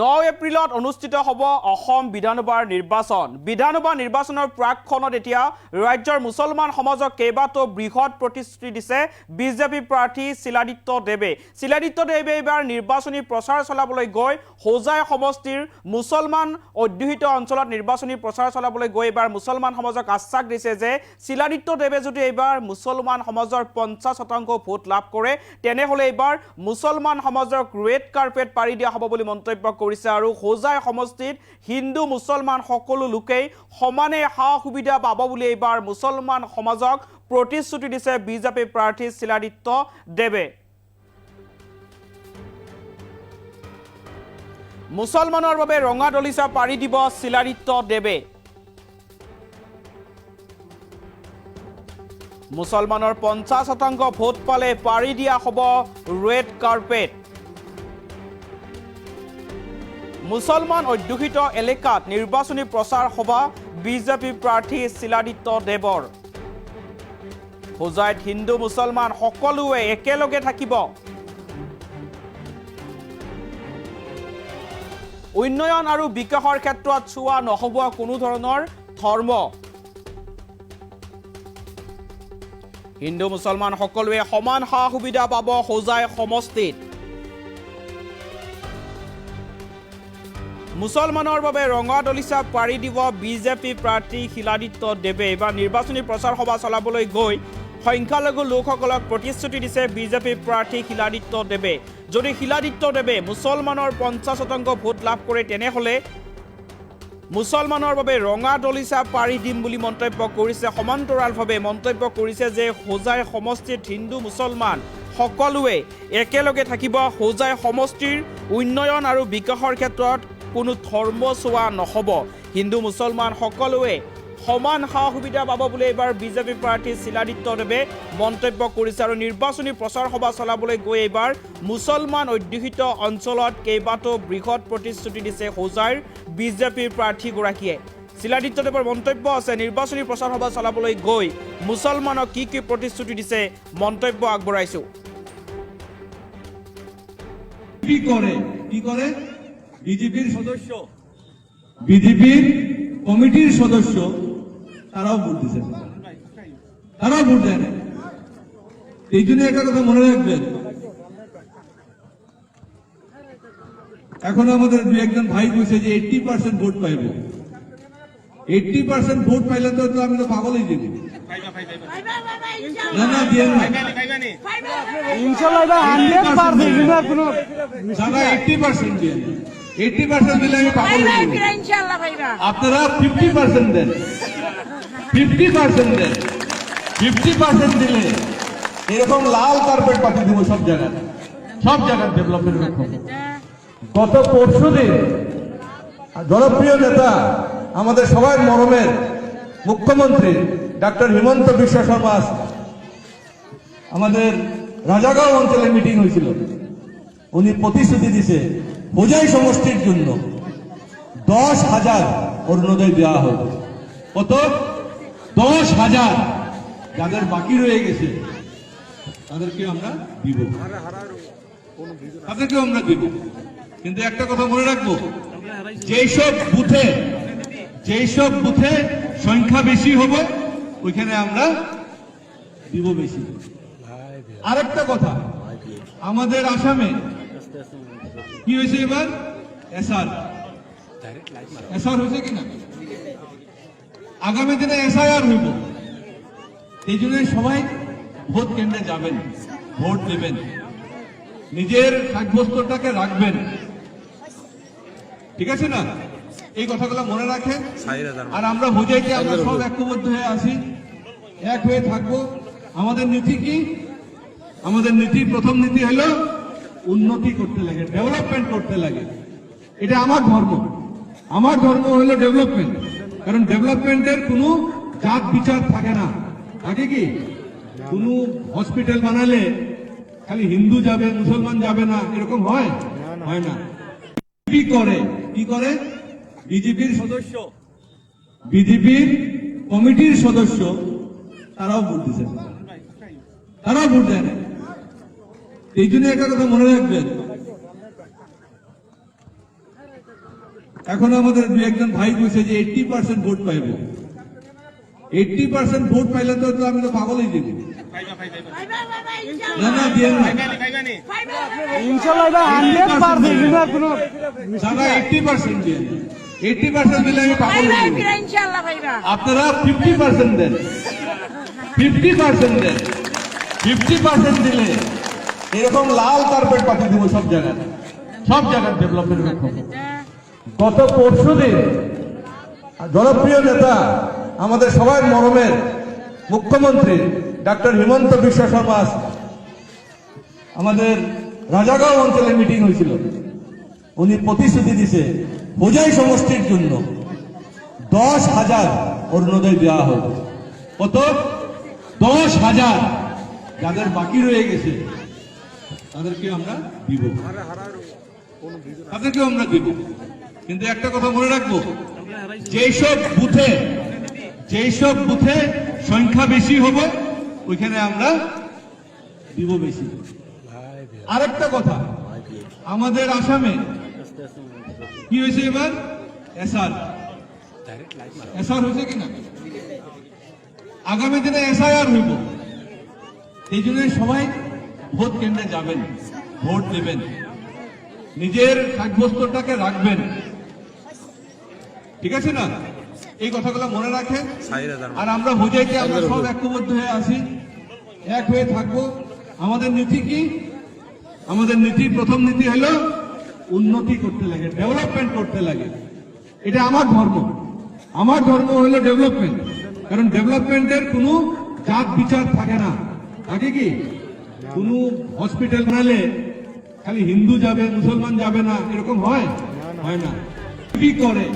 9 এপ্ৰিলত অনুষ্ঠিত হ'ব অসম বিধানসভাৰ নিৰ্বাচন। বিধানসভা নিৰ্বাচনৰ প্ৰাকখনত এতিয়া ৰাজ্যৰ মুছলমান সমাজক কেইবাটাও বৃহৎ প্ৰতিশ্ৰুতি দিছে বিজেপি প্ৰাৰ্থী শিলাদিত্য দেৱে। শিলাদিত্য দেৱে এবাৰ নিৰ্বাচনী প্ৰচাৰ চলাবলৈ গৈ হোজাই সমষ্টিৰ মুছলমান অধ্যুষিত অঞ্চলত নিৰ্বাচনী প্ৰচাৰ চলাবলৈ গৈ এবাৰ মুছলমান সমাজক আশ্বাস দিছে যে শিলাদিত্য দেৱে যদি এবাৰ মুছলমান সমাজৰ 50% ভোট লাভ কৰে তেনেহলে এবাৰ মুছলমান সমাজক ৰেড কাৰ্পেট পাৰি দিয়া হ'ব বুলি মন্তব্য কৰিছে আৰু হোজাই সমষ্টিত হিন্দু মুছলমান সকলো লোকেই সমানে সা সুবিধা পাব বুলি এবাৰ মুছলমান সমাজক প্ৰতিশ্ৰুতি দিছে বিজেপি প্ৰাৰ্থী শিলাদিত্য দেৱে। মুছলমানৰ বাবে ৰঙা দলিচা পাৰি দিব শিলাদিত্য দেৱে। মুছলমানৰ 50% ভোট পালে পাৰি দিয়া হ'ব ৰেড কাৰ্পেট। মুছলমান অধ্যুষিত এলেকাত নিৰ্বাচনী প্ৰচাৰ সভা বিজেপি প্ৰাৰ্থী শিলাদিত্য দেৱৰ। হোজাইত হিন্দু মুছলমান সকলোৱে একেলগে থাকিব। উন্নয়ন আৰু বিকাশৰ ক্ষেত্ৰত চোৱা নহ'ব কোনো ধৰণৰ ধৰ্ম। হিন্দু মুছলমান সকলোৱে সমান সা সুবিধা পাব হোজাই সমষ্টিত। মুছলমানৰ বাবে ৰঙা দলিচা পাৰি দিব বিজেপি প্ৰাৰ্থী শিলাদিত্য দেৱে। এবাৰ নিৰ্বাচনী প্ৰচাৰ সভা চলাবলৈ গৈ সংখ্যালঘু লোকসকলক প্ৰতিশ্ৰুতি দিছে বিজেপি প্ৰাৰ্থী শিলাদিত্য দেৱে। যদি শিলাদিত্য দেৱে মুছলমানৰ 50% ভোট লাভ কৰে তেনেহলে মুছলমানৰ বাবে ৰঙা দলিচা পাৰি দিম বুলি মন্তব্য কৰিছে। সমান্তৰালভাৱে মন্তব্য কৰিছে যে হোজাই সমষ্টিত হিন্দু মুছলমান সকলোৱে একেলগে থাকিব। হোজাই সমষ্টিৰ উন্নয়ন আৰু বিকাশৰ ক্ষেত্ৰত কোনো ধৰ্ম চোৱা নহ'ব। হিন্দু মুছলমান সকলোৱে সমান সা সুবিধা পাব বুলি এবাৰ বিজেপি প্ৰাৰ্থী শিলাদিত্য দেৱে মন্তব্য কৰিছে আৰু নিৰ্বাচনী প্ৰচাৰ সভা চলাবলৈ গৈ এইবাৰ মুছলমান অধ্যুষিত অঞ্চলত কেইবাটাও বৃহৎ প্ৰতিশ্ৰুতি দিছে হোজাইৰ বিজেপিৰ প্ৰাৰ্থীগৰাকীয়ে। শিলাদিত্য দেৱৰ মন্তব্য আছে নিৰ্বাচনী প্ৰচাৰ সভা চলাবলৈ গৈ মুছলমানক কি কি প্ৰতিশ্ৰুতি দিছে মন্তব্য আগবঢ়াইছো। কি কৰে বিজেপির সদস্য, বিজেপির কমিটির সদস্য তারাও ভোট দিচ্ছে, তারাও ভোট দেয় না। এই জন্য একটা কথা মনে রাখবেন, এখন আমাদের দু একজন ভাই বলছে যে 80% ভোট পাইব। 80% ভোট পাইলে তো আমি তো পাগলই দিব না, না দিয়ে না। ইনশাআল্লাহ 100% সারা 80% দিয়ে 80% দিলে আমি পাগল হয়ে যাব। ইনশাআল্লাহ ভাইরা আপনারা 50% দেন, 50% দেন। 50% দিলে এরকম লাল কার্পেট পাঠিয়ে দেবো সব জায়গায়, সব জায়গায় ডেভেলপমেন্ট রকম। গত পরশুদিন জনপ্রিয় নেতা আমাদের সবার মরমের মুখ্যমন্ত্রী ডক্টর হিমন্ত বিশ্ব শর্মা আমাদের রাজাগাঁও অঞ্চলে মিটিং হয়েছিল। উনি প্রতিশ্রুতি দিছে হোজাই সমষ্টির জন্য 10,000 অরুণোদয় দেওয়া হবে। কত? 10,000। যাদের বাকি রয়ে গেছে তাদেরকে আমরা দিব, তাদেরকে আমরা দিব। কিন্তু একটা কথা মনে রাখবো, যেসব বুথে সংখ্যা বেশি হবে ওইখানে আমরা দিব বেশি। আরেকটা কথা, আমাদের আসামে কি হয়েছে এবার? এসআর হয়েছে কিনা? আগামী দিনে এসআইআর হইব। এই জন্য সবাই ভোট কেন্দ্রে যাবেন, ভোট দেবেন, নিজের সাব্যস্তটাকে রাখবেন, ঠিক আছে না? এই কথাগুলো মনে রাখেন। আর আমরা হোজাইতে আমরা সব ঐক্যবদ্ধ হয়ে আসি, এক হয়ে থাকবো। আমাদের নীতি কি? আমাদের নীতি, প্রথম নীতি হলো উন্নতি করতে লাগে, ডেভেলপমেন্ট করতে লাগে। এটা আমার ধর্ম, আমার ধর্ম হলো ডেভেলপমেন্ট। কারণ ডেভেলপমেন্টের কোনো জাত বিচার থাকে না। থাকে কি? কোনো হসপিটাল বানালে খালি হিন্দু যাবে মুসলমান যাবে না, এরকম হয় না। কি করে বিজেপির সদস্য, বিজেপির কমিটির সদস্য তারাও ভোট দিচ্ছে, তারাও ভোট দেয় না। এই জন্য একটা কথা মনে রাখবেন, এখন আমাদের দু একজন ভাই কইছে যে 80% ভোট পাইব। 80% ভোট পাইলে তো আমি তো পাগলই দিব। না না দিয়ে না ইনশাআল্লাহ এটা 100% না কোনো দাদা 80% দিয়ে 80% দিলে আমি পাগল হয়ে যাব। ইনশাআল্লাহ ভাইরা আপনারা 50% দেন, 50% দেন। 50% দিলে এরকম লাল কার্পেট পাঠিয়ে দিব সব জায়গায়, সব জায়গায় ডেভেলপমেন্ট করব। গত পরশুদিন জনপ্রিয় নেতা আমাদের সবাই মরমের মুখ্যমন্ত্রী ডক্টর হিমন্ত বিশ্ব শর্মা আমাদের রাজাগাঁও অঞ্চলে মিটিং হয়েছিল। উনি প্রতিশ্রুতি দিছে হোজাই সমষ্টির জন্য 10,000 অরুণোদয় দেওয়া হবে। কত? 10,000। যাদের বাকি রয়ে গেছে তাদেরকে আমরা দিব, তাদেরকেও আমরা দিব। কিন্তু একটা কথা মনে রাখবো, যেসব বুথে সংখ্যা বেশি হবে ওইখানে আমরা দিব বেশি। আরেকটা কথা, আমাদের আসামে কি হয়েছে এবার? এসআর হয়েছে কিনা? আগামী দিনে এসআইআর হইব। এই জন্য সবাই ভোট কেন্দ্রে যাবেন, ভোট দেবেন, নিজের সাব্যস্তটাকে রাখবেন। ঠিক আছে না? এই কথাগুলো মনে রাখেন। আর আমরা বোঝাইতে আমরা সব ঐক্যবদ্ধ হয়ে আছি, এক হয়ে থাকবো। আমাদের নীতি কি? আমাদের নীতি, প্রথম নীতি হলো উন্নতি করতে লাগে, ডেভেলপমেন্ট করতে লাগে। এটা আমার ধর্ম। আমার ধর্ম হলো ডেভেলপমেন্ট। কারণ ডেভেলপমেন্টের কোনো জাত বিচার থাকে না। থাকে কি? কোনো হসপিটাল বানালে খালি হিন্দু যাবে, মুসলমান যাবে না, এরকম হয়? হয় না। কি করে?